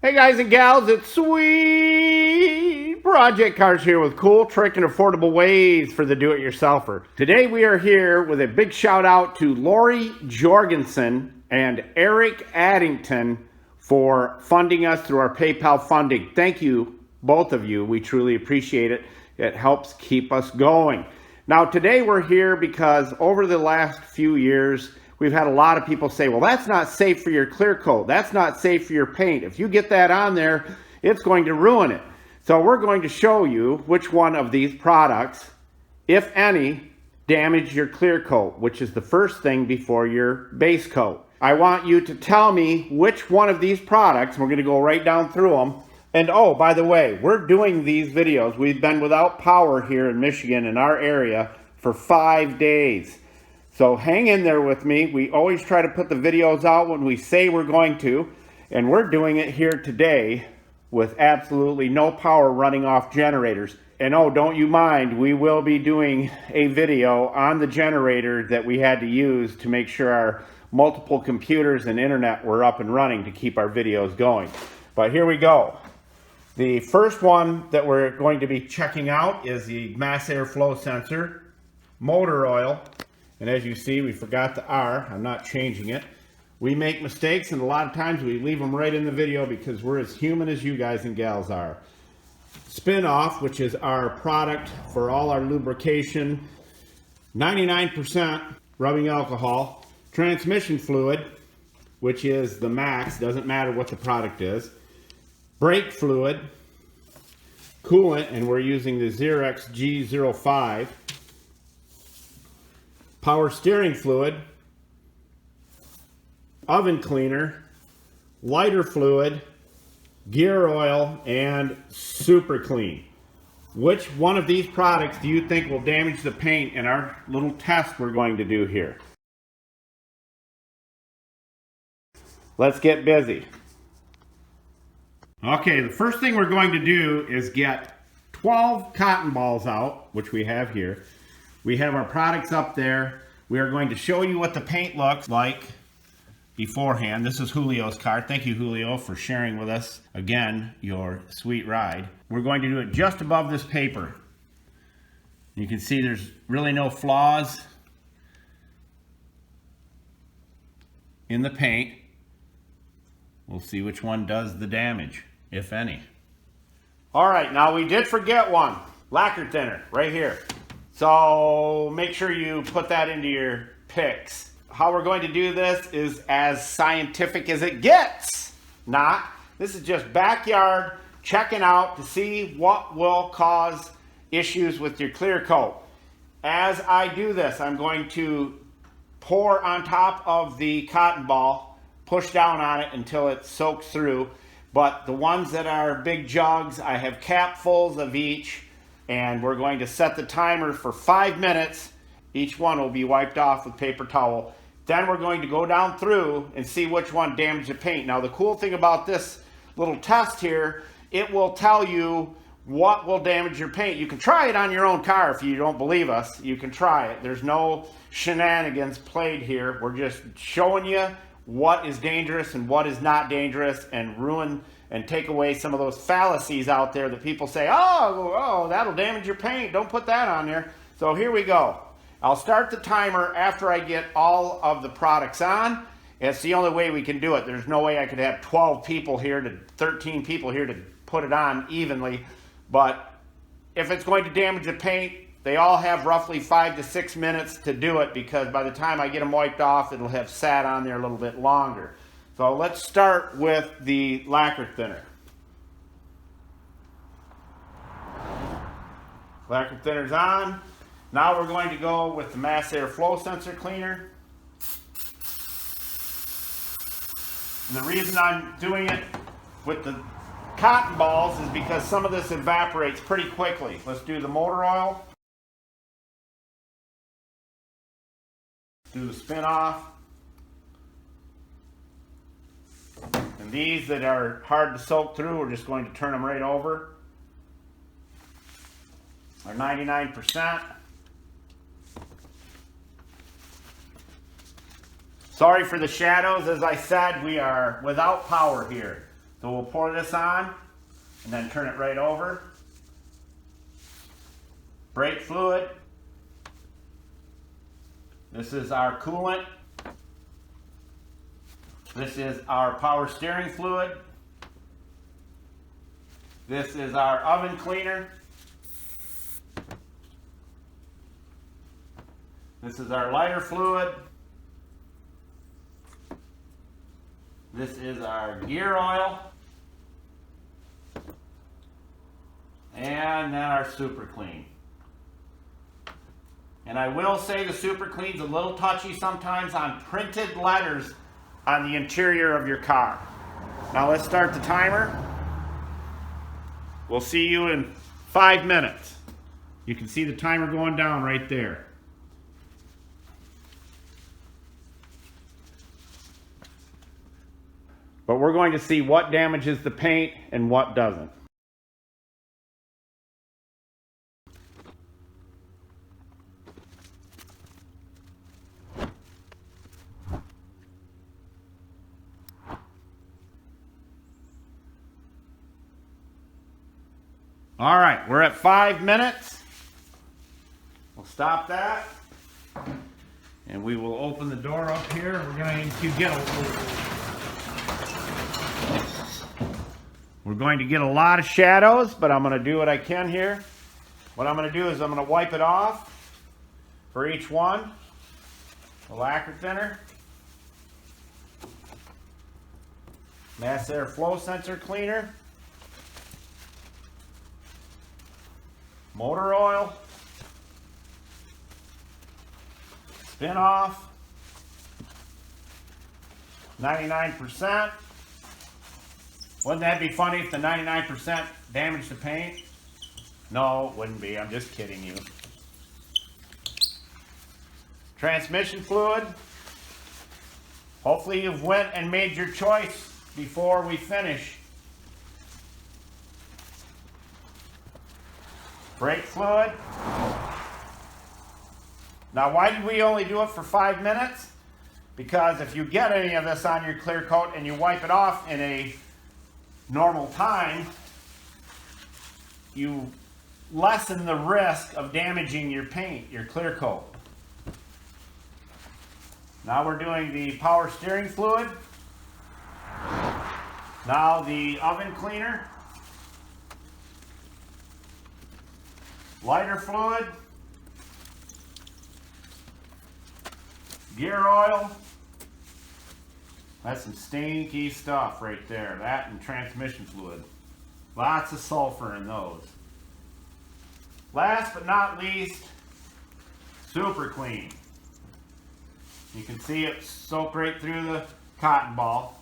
Hey guys and gals, it's Sweet Project Cars here with cool, trick, and affordable ways for the do-it-yourselfer. Today we are here with a big shout out to Lori Jorgensen and Eric Addington for funding us through our PayPal funding. Thank you, both of you. We truly appreciate it. It helps keep us going. Now today we're here because over the last few years, we've had a lot of people say, well, that's not safe for your clear coat. That's not safe for your paint. If you get that on there, it's going to ruin it. So we're going to show you which one of these products, if any, damage your clear coat, which is the first thing before your base coat. I want you to tell me which one of these products, we're going to go right down through them. And oh, by the way, we're doing these videos. We've been without power here in Michigan in our area for 5 days. So hang in there with me. We always try to put the videos out when we say we're going to, and we're doing it here today with absolutely no power running off generators. And oh, don't you mind, we will be doing a video on the generator that we had to use to make sure our multiple computers and internet were up and running to keep our videos going. But here we go. The first one that we're going to be checking out is the mass airflow sensor, motor oil. And as you see, we forgot the R. I'm not changing it. We make mistakes, and a lot of times we leave them right in the video because we're as human as you guys and gals are. Spin-Off, which is our product for all our lubrication. 99% rubbing alcohol. Transmission fluid, which is the max. Doesn't matter what the product is. Brake fluid. Coolant, and we're using the Zerex G05. Power steering fluid, oven cleaner, lighter fluid, gear oil, and super clean. Which one of these products do you think will damage the paint in our little test we're going to do here? Let's get busy. Okay, the first thing we're going to do is get 12 cotton balls out, which we have here. We have our products up there. We are going to show you what the paint looks like beforehand. This is Julio's car. Thank you, Julio, for sharing with us, again, your sweet ride. We're going to do it just above this paper. You can see there's really no flaws in the paint. We'll see which one does the damage, if any. All right, now we did forget one. Lacquer thinner, right here. So make sure you put that into your picks. How we're going to do this is as scientific as it gets. This is just backyard checking out to see what will cause issues with your clear coat. As I do this, I'm going to pour on top of the cotton ball, push down on it until it soaks through. But the ones that are big jugs, I have capfuls of each. And we're going to set the timer for 5 minutes. Each one will be wiped off with paper towel. Then we're going to go down through and see which one damaged the paint. Now the cool thing about this little test here, it will tell you what will damage your paint. You can try it on your own car if you don't believe us. You can try it. There's no shenanigans played here. We're just showing you what is dangerous and what is not dangerous, and ruin and take away some of those fallacies out there that people say, oh, that'll damage your paint. Don't put that on there. So here we go. I'll start the timer after I get all of the products on. It's the only way we can do it. There's no way I could have 13 people here to put it on evenly. But if it's going to damage the paint, they all have roughly 5 to 6 minutes to do it, because by the time I get them wiped off, it'll have sat on there a little bit longer. So let's start with the lacquer thinner. Lacquer thinner's on. Now we're going to go with the mass airflow sensor cleaner. And the reason I'm doing it with the cotton balls is because some of this evaporates pretty quickly. Let's do the motor oil. Do the spin-off. And these that are hard to soak through, we're just going to turn them right over. Our 99%. Sorry for the shadows. As I said, we are without power here. So we'll pour this on and then turn it right over. Brake fluid. This is our coolant. This is our power steering fluid. This is our oven cleaner. This is our lighter fluid. This is our gear oil. And then our Super Clean. And I will say the Super Clean's a little touchy sometimes on printed letters on the interior of your car. Now let's start the timer. We'll see you in 5 minutes. You can see the timer going down right there. But we're going to see what damages the paint and what doesn't. All right, we're at 5 minutes. We'll stop that. And we will open the door up here. We're going to get a lot of shadows, but I'm going to do what I can here. What I'm going to do is I'm going to wipe it off for each one. The lacquer thinner. Mass air flow sensor cleaner. Motor oil. Spin off. 99%. Wouldn't that be funny if the 99% damaged the paint? No, it wouldn't be. I'm just kidding you. Transmission fluid. Hopefully you've went and made your choice before we finish. Brake fluid. Now, why did we only do it for 5 minutes? Because if you get any of this on your clear coat and you wipe it off in a normal time, you lessen the risk of damaging your paint, your clear coat. Now we're doing the power steering fluid. Now the oven cleaner. Lighter fluid. Gear oil. That's some stinky stuff right there. That and transmission fluid. Lots of sulfur in those. Last but not least, Super Clean. You can see it soak right through the cotton ball.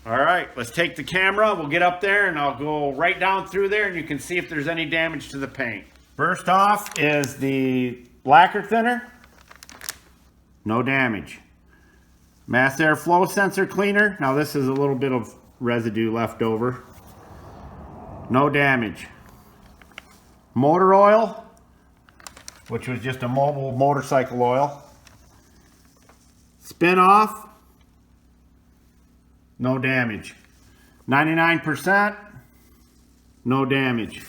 All right, let's take the camera. We'll get up there and I'll go right down through there and you can see if there's any damage to the paint. First off is the lacquer thinner. No damage. Mass air flow sensor cleaner. Now this is a little bit of residue left over. No damage. Motor oil, which was just a mobile motorcycle oil. Spin off. No damage. 99%. No damage.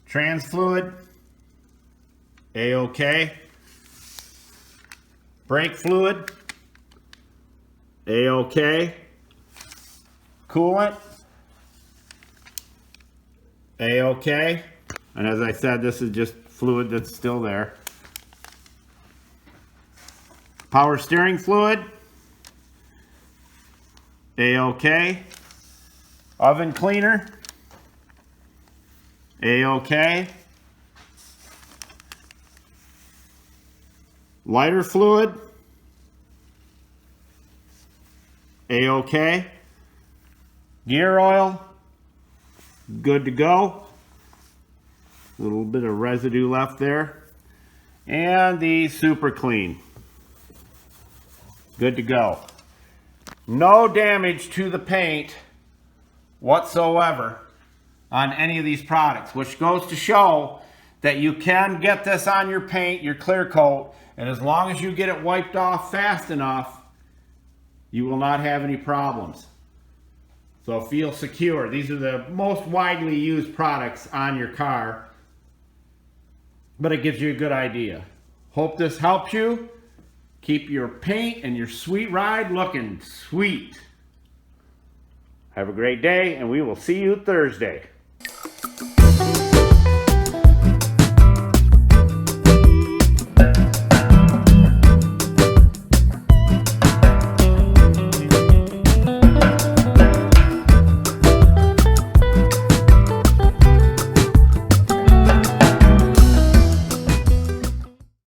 Trans fluid. A-OK. Brake fluid. A-OK. Coolant. A-OK. And as I said, this is just fluid that's still there. Power steering fluid. A-OK. Oven cleaner. A-OK. Lighter fluid. A-OK. Gear oil. Good to go. A little bit of residue left there. And the Super Clean. Good to go. No damage to the paint whatsoever on any of these products, which goes to show that you can get this on your paint, your clear coat, and as long as you get it wiped off fast enough, you will not have any problems. So feel secure. These are the most widely used products on your car, but it gives you a good idea. Hope this helps you. Keep your paint and your sweet ride looking sweet. Have a great day, and we will see you Thursday.